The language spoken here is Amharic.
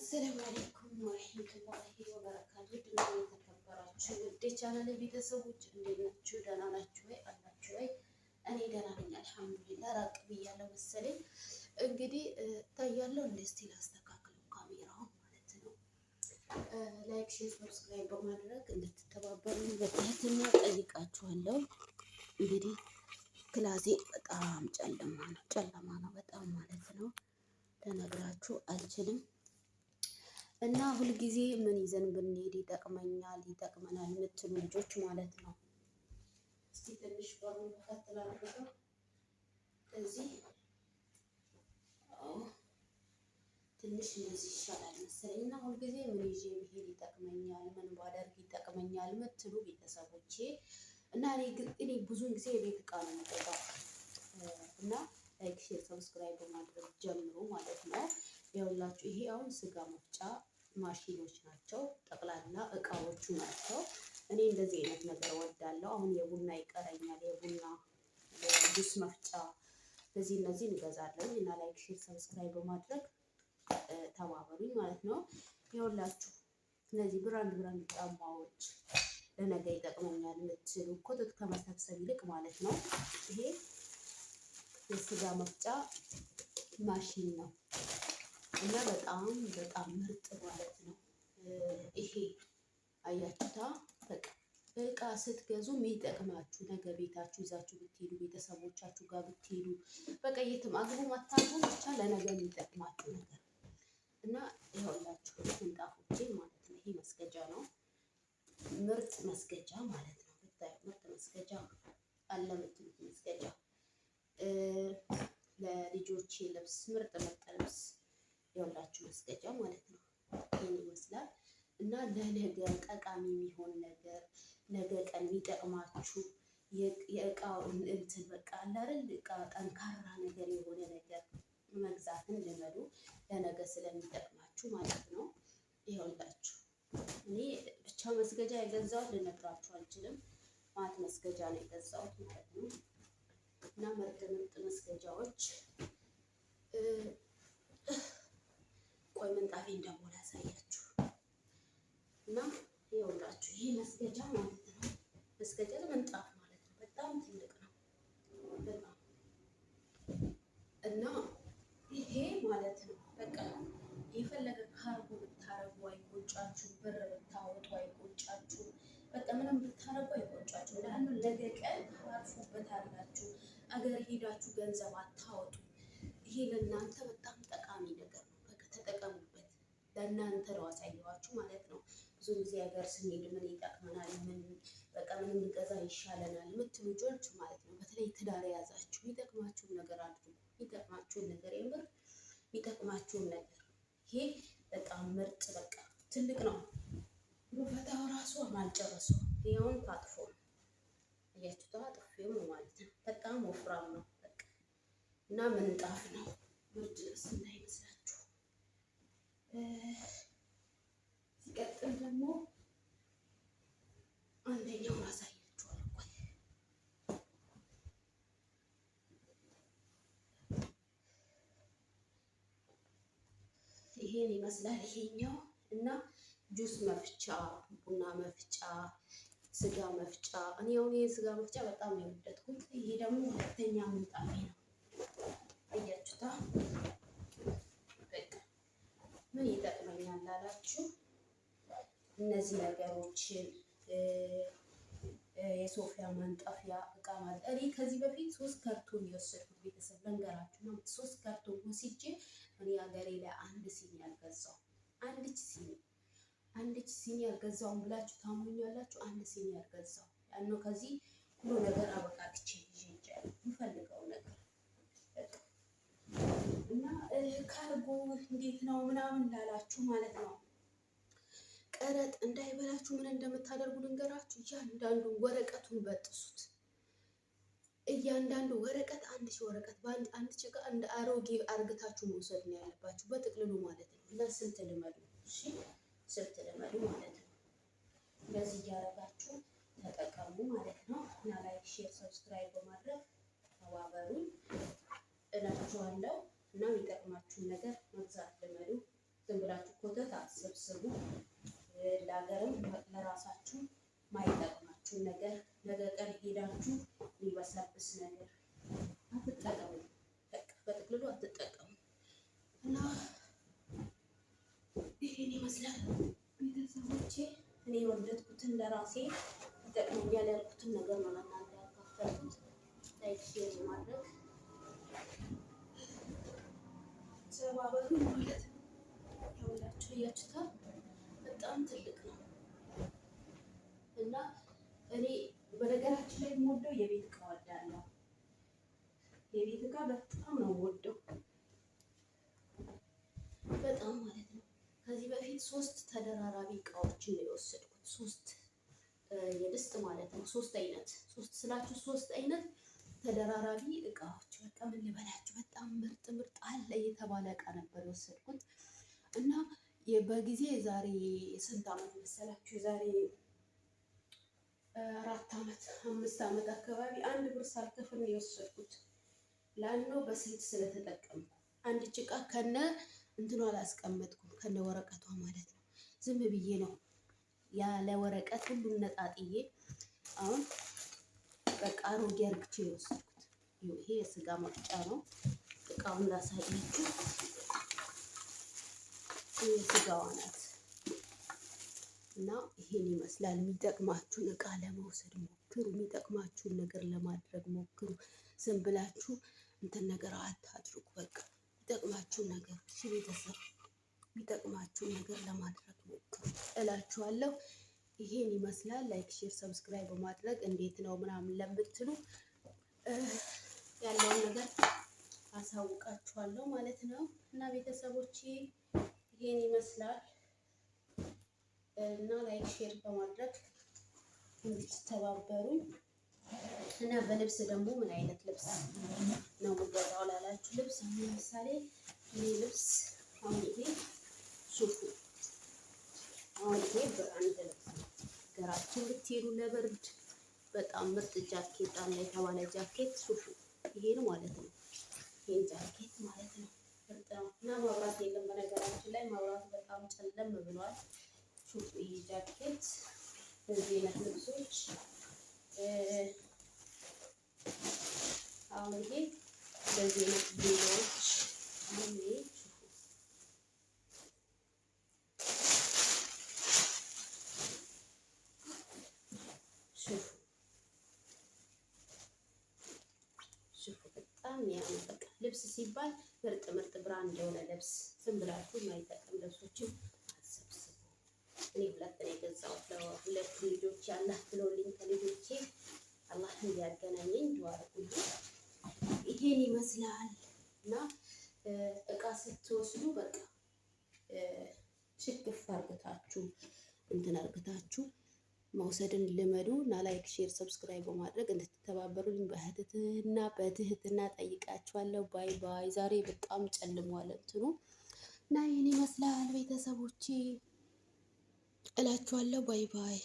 አሰላሙ አለይኩም ወረህመቱላሂ ወበረካቱ። ድና የተከበራችሁ ውድ የቻናሌ ቤተሰቦች እንዴት ናችሁ? ደህና ናችሁ ወይ? አላችሁ ወይ? እኔ ደህና ነኝ አልሐምዱሊላህ። ራቅ ብያለሁ መሰለኝ እንግዲህ ታያለሁ። እስቲ ላስተካክለው ካሜራውን ማለት ነው። ላይክ፣ ሼር፣ ሰብስክራይብ በማድረግ እንድትተባበሩኝ በትህትና ጠይቃችኋለሁ። እንግዲህ ክላሴ በጣም ጨለማ ነው በጣም ማለት ነው። ተነግራችሁ አልችልም። እና ሁልጊዜ ምን ይዘን ብንሄድ ይጠቅመናል የምትሉ ልጆች ማለት ነው። እስቲ ትንሽ በሩን ከፈት ላድርገው። እዚህ ትንሽ እንደዚህ ይሻላል መሰለኝ። እና ሁልጊዜ ምን ይዤ ብሄድ ይጠቅመኛል፣ ምን ባደርግ ይጠቅመኛል የምትሉ ቤተሰቦቼ እና እኔ ብዙውን ጊዜ የቤት እቃ ነው የምገዛው እና ላይክ፣ ሼር፣ ሰብስክራይብ በማድረግ ጀምሮ ማለት ነው። ይኸውላችሁ ይሄ አሁን ስጋ መፍጫ ማሽኖች ናቸው፣ ጠቅላላ እቃዎቹ ናቸው። እኔ እንደዚህ አይነት ነገር እወዳለሁ። አሁን የቡና ይቀረኛል፣ የቡና ጁስ መፍጫ፣ እነዚህ እንገዛለን እና ላይክ፣ ሼር፣ ሰብስክራይብ በማድረግ ተባበሩኝ ማለት ነው። ይኸውላችሁ እነዚህ ብራንድ ጫማዎች ለነገ ይጠቅመኛል የምትሉ ኮተት ከመሰብሰብ ይልቅ ማለት ነው ይሄ የስጋ መፍጫ ማሽን ነው እና በጣም ምርጥ ማለት ነው። ይሄ አያችሁታ በቃ እቃ ስትገዙ የሚጠቅማችሁ ነገ ቤታችሁ ይዛችሁ ብትሄዱ፣ ቤተሰቦቻችሁ ጋር ብትሄዱ፣ በቃ የትም አግቡ አታግቡ ብቻ ለነገ የሚጠቅማችሁ ነገር እና ይኸውላችሁ ምንጣፎቼ ማለት ነው። ይሄ መስገጃ ነው፣ ምርጥ መስገጃ ማለት ነው። ብታዩ ምርጥ መስገጃ አለ የምትሉት መስገጃ ለልጆቼ ልብስ ምርጥ ልብስ ያላችሁ መስገጃ ማለት ነው። ይሄን ይመስላል እና ለነገ ጠቃሚ የሚሆን ነገር ነገ ቀን የሚጠቅማችሁ የእቃው እንትን በቃ አለ አይደል? እቃ ጠንካራ ነገር የሆነ ነገር መግዛትን ልመዱ፣ ለነገ ስለሚጠቅማችሁ ማለት ነው። ይኸውላችሁ እኔ ብቻ መስገጃ የገዛሁት ልነግራችሁ አልችልም። ማለት መስገጃ ነው የገዛሁት ማለት ነው። እና ምርጥ መስገጃዎች ቆይ ምንጣፌን ደግሞ ላሳያችሁ እና ይኸውላችሁ ይሄ መስገጃ ማለት ነው። መስገጃ ምንጣፍ ማለት ነው። በጣም ትልቅ ነው በጣም እና ይሄ ማለት ነው በቃ የፈለገ ካርጎ ብታረጉ አይቆጫችሁ፣ ብር ብታወጡ አይቆጫችሁ፣ በቃ ምንም ብታረጉ አይቆጫችሁ። ለምን ነገ ቀን ታርፉበታላችሁ። አገር ሄዳችሁ ገንዘብ አታወጡ። ይሄ ለእናንተ በጣም ጠቃሚ ነገር ነው። በቃ ተጠቀሙበት። ለእናንተ ነው አሳየኋችሁ ማለት ነው። ብዙ ጊዜ ሀገር ስንሄድ ምን ይጠቅመናል፣ በቃ ምን ብንገዛ ይሻለናል የምትሉ ልጆች ማለት ነው። በተለይ ትዳር የያዛችሁ የሚጠቅማችሁን ነገር አድርጉ። የሚጠቅማችሁን ነገር የምር የሚጠቅማችሁን ነገር ይሄ በጣም ምርጥ በቃ ትልቅ ነው። ፈታው ራሱ አልጨረሰው ይኸውን ታጥፎ እያችሁ ታጥፎ ማለት ነው። በጣም ወፍራም ነው በቃ እና ምንጣፍ ነው። ብርድ ልብስ እንዳይመስላችሁ። ሲቀጥል ደግሞ አንደኛውን አሳያችኋለሁ። ይሄን ይመስላል ይሄኛው እና ጁስ መፍጫ፣ ቡና መፍጫ፣ ስጋ መፍጫ። እኔ አሁን የስጋ መፍጫ በጣም የወደድኩት። ይሄ ደግሞ ሁለተኛ ምንጣፌ ነው። አያችሁታ በቃ ምን ይጠቅመኛል ላላችሁ እነዚህ ነገሮችን የሶፊያ ማንጠፊያ እቃ ማለት እኔ ከዚህ በፊት 3 ካርቶን የወሰድኩት ቤተሰብ ልንገራችሁ ነው። 3 ካርቶን ወስጄ እኔ ሀገሬ ላይ አንድ ሲኒ አልገዛሁም። አንዲት ሲኒ አልገዛሁም ብላችሁ ታሙኛላችሁ። አንድ ሲኒ አልገዛሁም። ያነው ከዚህ ሁሉ ነገር አበቃቅቼ ይዤ የምፈልገው ነገር እና ካርጎ እንዴት ነው ምናምን ላላችሁ ማለት ነው። ቀረጥ እንዳይበላችሁ ምን እንደምታደርጉ ልንገራችሁ። እያንዳንዱ ወረቀቱን በጥሱት። እያንዳንዱ ወረቀት 1000 ወረቀት በአንድ ጭቃ እንደ አሮጌ አርግታችሁ መውሰድ ነው ያለባችሁ በጥቅልሉ ማለት ነው። እና ስንት ልመዱ ማለት ነው። እንደዚህ እያደረጋችሁ ተጠቀሙ ማለት ነው። እና ላይክ፣ ሼር፣ ሰብስክራይብ በማድረግ ተባበሩኝ እላችኋለሁ። እና የሚጠቅማችሁን ነገር መግዛት ልመዱ። ዝም ብላችሁ ኮተት አትሰብስቡ። ለሀገርም ለራሳችሁ ማይጠቅማችሁን ነገር ነገ ቀን ሄዳችሁ የሚበሰብስ ነገር አትጠቀሙ። በቃ በጥቅልሉ አትጠቀሙ እና ይሄን ይመስላል ቤተሰቦቼ። እኔ የወደድኩትን ለራሴ ይጠቅመኛል ያልኩትን ነገር ነው ለእናንተ ያካፈልኩት። ላይክ ሼር በማድረግ ተባበሩ ማለት ነው። ያውላችሁ እያችሁታ በጣም ትልቅ ነው እና እኔ በነገራችን ላይ የምወደው የቤት እቃ ወዳለሁ። የቤት እቃ በጣም ነው የምወደው በጣም ማለት ነው። ከዚህ በፊት 3 ተደራራቢ እቃዎችን ነው የወሰድኩት። 3 የድስት ማለት ነው። 3 አይነት 3 ስላችሁ 3 አይነት ተደራራቢ እቃዎች። በቃ ምን ልበላችሁ በጣም ምርጥ ምርጥ አለ የተባለ እቃ ነበር የወሰድኩት እና በጊዜ ዛሬ ስንት ዓመት መሰላችሁ? ዛሬ 4 ዓመት 5 ዓመት አካባቢ 1 ብር ሳልከፍል ነው የወሰድኩት። ላነው በስልክ ስለተጠቀምኩ አንድ ጭቃ ከነ እንትኑ አላስቀመጥኩም ከነ ወረቀቷ ማለት ነው። ዝም ብዬ ነው ያለ ወረቀት ሁሉን ነጣጥዬ አሁን በቃ አሮጌ አርግቼ የወሰድኩት። ይሄ የስጋ መቅጫ ነው። እቃውን ላሳያችሁ። የስጋዋ ናት እና ይሄን ይመስላል። የሚጠቅማችሁን እቃ ለመውሰድ ሞክሩ። የሚጠቅማችሁን ነገር ለማድረግ ሞክሩ። ዝም ብላችሁ እንትን ነገር አታድርጉ። በቃ የሚጠቅማችሁን ነገር እሺ ቤተሰብ፣ የሚጠቅማችሁን ነገር ለማድረግ ሞክሩ እላችኋለሁ። ይሄን ይመስላል። ላይክ ሼር ሰብስክራይብ በማድረግ እንዴት ነው ምናምን ለምትሉ ያለውን ነገር አሳውቃችኋለሁ ማለት ነው እና ቤተሰቦቼ ይሄን ይመስላል እና ላይክ ሼር በማድረግ እንድትተባበሩኝ እና በልብስ ደግሞ ምን አይነት ልብስ ነው የምገዛው ላላችሁ ልብስ ለምሳሌ ይሄ ልብስ አሁን ይሄ ሱፉ አሁን ይሄ ብራንድ ልብስ ሀገራችን ብትሄዱ ለብርድ በጣም ምርጥ ጃኬት አለ የተባለ ጃኬት ሱፉ ይሄ ነው ማለት ነው። ይሄን ጃኬት ማለት ነው ምርጥ ነው እና መብራት የለም በነገራችን ላይ መብራት በጣም ጨለም ብሏል። ሱፉ ይሄ ጃኬት በዚህ አይነት ልብሶች አሁን ይሄ በዚህ አይነት ቪዲዮዎች በጣም ያምራል። በቃ ልብስ ሲባል ምርጥ ምርጥ ብራንድ የሆነ ልብስ ዝም ብላችሁ የማይጠቅም ልብሶችን አትሰብስቡ። እኔ 2 ነው የገዛሁት ለ2 ልጆች አላህ ብሎልኝ ከልጆቼ አላህ እንዲያገናኘኝ ዱአ አድርጉልኝ። ይሄን ይመስላል እና እቃ ስትወስዱ በቃ ሽክፍ አርግታችሁ እንትን አርግታችሁ መውሰድን ልመዱ እና ላይክ ሼር ሰብስክራይብ በማድረግ እንድትተባበሩኝ በትህትና ጠይቃችኋለሁ። ባይ ባይ። ዛሬ በጣም ጨልሟል እንትኑ እና ይሄን ይመስላል ቤተሰቦቼ እላችኋለሁ። ባይ ባይ።